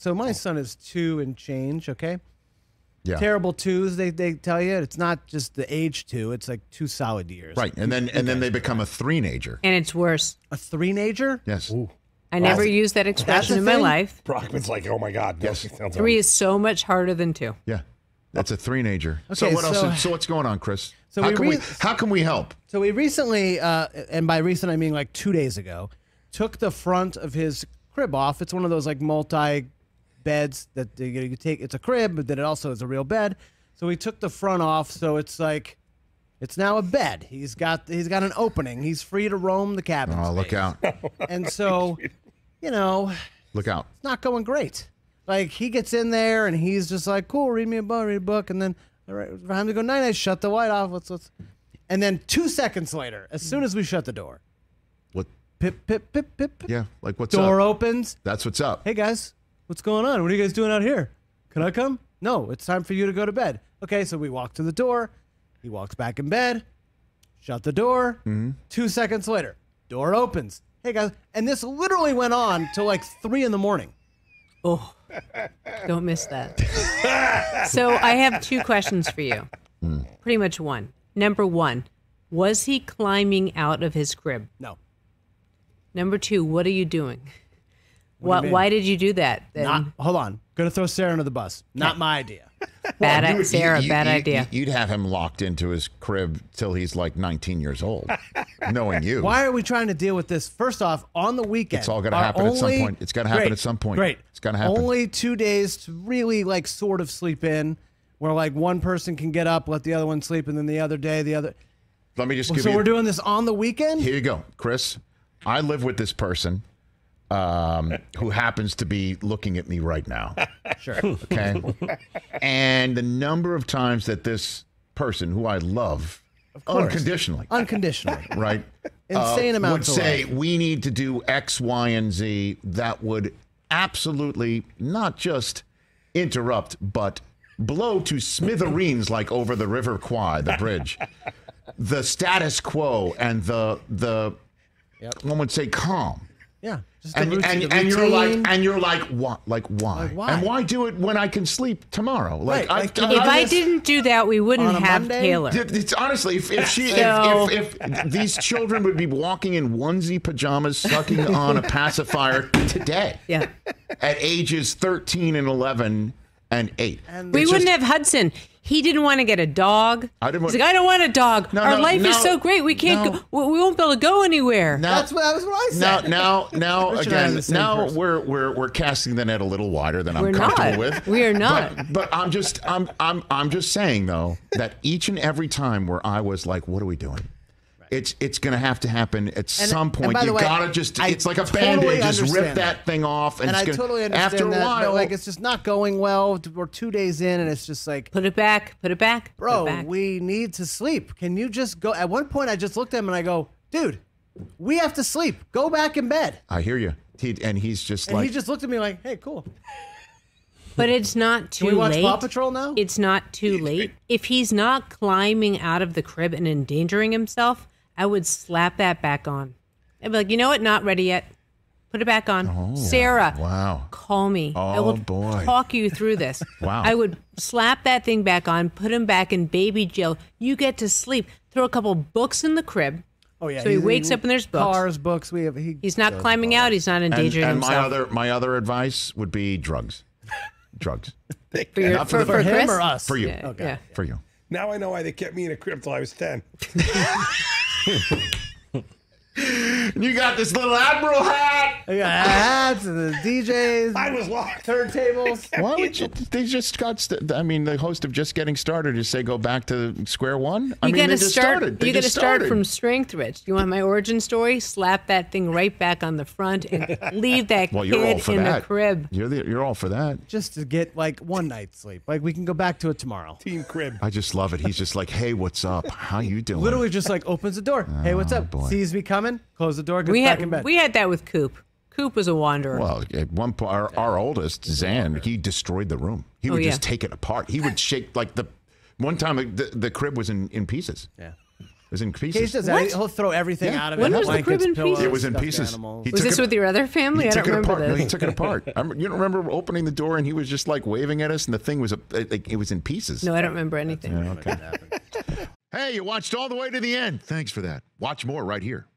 So my son is 2 and change, okay? Yeah. Terrible 2s, they tell you. It's not just the age 2, it's like 2 solid years. Right, and then they become a 3-nager. And it's worse. A 3-nager? Yes. Ooh. I never used that expression in my life. Brockman's like, oh my God. Yes. 3 is so much harder than 2. Yeah. That's a 3-nager. Okay, so what else? So what's going on, Chris? So how can we help? So we recently, and by recent I mean like 2 days ago, took the front of his crib off. It's one of those like multi-beds that you take. It's a crib, but then it also is a real bed. So we took the front off, so it's like it's now a bed. He's got an opening. He's free to roam the cabin. Oh, look out! And so, Look out! It's not going great. Like he gets in there and he's just like, "Cool, read a book," and then all right, time to go night. Shut the light off. Let's. And then 2 seconds later, as soon as we shut the door, What? pip pip pip pip. Yeah, like what's up? Door opens. That's what's up. Hey guys, what's going on? What are you guys doing out here? Can I come? No, it's time for you to go to bed. Okay, so we walk to the door. He walks back in bed. Shut the door. 2 seconds later, door opens. Hey guys, and this literally went on till like 3 a.m. Oh, don't miss that. So I have 2 questions for you. Pretty much one. Number 1, was he climbing out of his crib? No. Number 2, what are you doing? What do you mean? Why did you do that? Then? Hold on. Gonna throw Sarah under the bus. Not my idea. Bad Bad idea. You'd have him locked into his crib till he's like 19 years old, knowing you. Why are we trying to deal with this? First off, on the weekend. It's all going to happen at some point. It's going to happen at some point. Great. It's going to happen. Only 2 days to really like sort of sleep in, where like one person can get up, let the other one sleep, and then the other day the other. Let me just give So you. we're doing this on the weekend? Here you go, Chris. I live with this person who happens to be looking at me right now. Sure. Okay. And the number of times that this person, who I love unconditionally, right? Insane amounts would of say, love. we need to do X, Y, and Z, that would absolutely not just interrupt, but blow to smithereens like over the River Kwai, the bridge. The status quo and the one would say calm. Yeah. Just And you're like what? Like why? Like, why? And why do it when I can sleep tomorrow? Like, Right, like, If I didn't do that, we wouldn't On a have Monday? Taylor. It's honestly, if these children would be walking in onesie pajamas, sucking on a pacifier today, Yeah. at ages 13 and 11 and 8, We wouldn't have Hudson. He didn't want to get a dog. He's like, I don't want a dog. Our life is so great. We can't go. We won't be able to go anywhere. that was what I said. Now Rich and I are the same person. we're casting the net a little wider than I'm We're comfortable not. with. We are not. But I'm just saying though that each and every time where I was like, what are we doing? It's going to have to happen at some point. by the You way, gotta just, I it's like a totally Band-Aid. Just rip understand that thing off. And I it's totally understand after a that, while, but like it's just not going well. We're 2 days in, and it's just like, Put it back. Put it back. bro, Put it back. we need to sleep. Can you just go? At one point, I just looked at him and I go, dude, we have to sleep. Go back in bed. I hear you. He's just And like, he just looked at me like, hey, cool. But it's not too Can we watch late. Paw Patrol now? It's not too late. If he's not climbing out of the crib and endangering himself, I would slap that back on. I'd be like, you know what? Not ready yet. Put it back on. Sarah, wow. call me. I Oh, will boy. talk you through this. Wow. I would slap that thing back on, put him back in baby jail. You get to sleep. Throw a couple books in the crib. Oh yeah. So he wakes up and there's books. Cars, books. We have. He's not climbing out. He's not endangering and himself. my other advice would be drugs. Drugs. For for Chris? him or us? For you. Yeah, Okay. yeah. For you. Now I know why they kept me in a crib till I was 10. You got this little Admiral hat. I got hats and the DJs. I was locked. Turntables. Why would you? They just got. The host of Just Getting Started just say go back to square one. You got they to just start. started. They You got to just start started. from strength, Rich. You want my origin story? Slap that thing right back on the front and leave that Well, you're all kid for in that. the crib. You're all for that. Just to get like one night's sleep. Like we can go back to it tomorrow. Team crib. I just love it. He's just like, hey, what's up? How you doing? Literally just like opens the door. Hey, what's up? boy. Sees me coming. Close the door. Gets back in bed. We had that with Coop. Coop was a wanderer. Well, at one point, our oldest, Zan, he destroyed the room. He would just take it apart. He would shake like one time the crib was in pieces. Yeah. was in Case pieces. does that. He'll throw everything Yeah. out of When it. was the blankets, crib in pillows, pieces? It was in stuffed pieces. animals. He Was took this it- with your other family? He I took don't it remember apart. No, this. he took it apart. You don't remember opening the door and he was just like waving at us, and the thing was it was in pieces. No, I don't remember anything. Okay. Hey, you watched all the way to the end. Thanks for that. Watch more right here.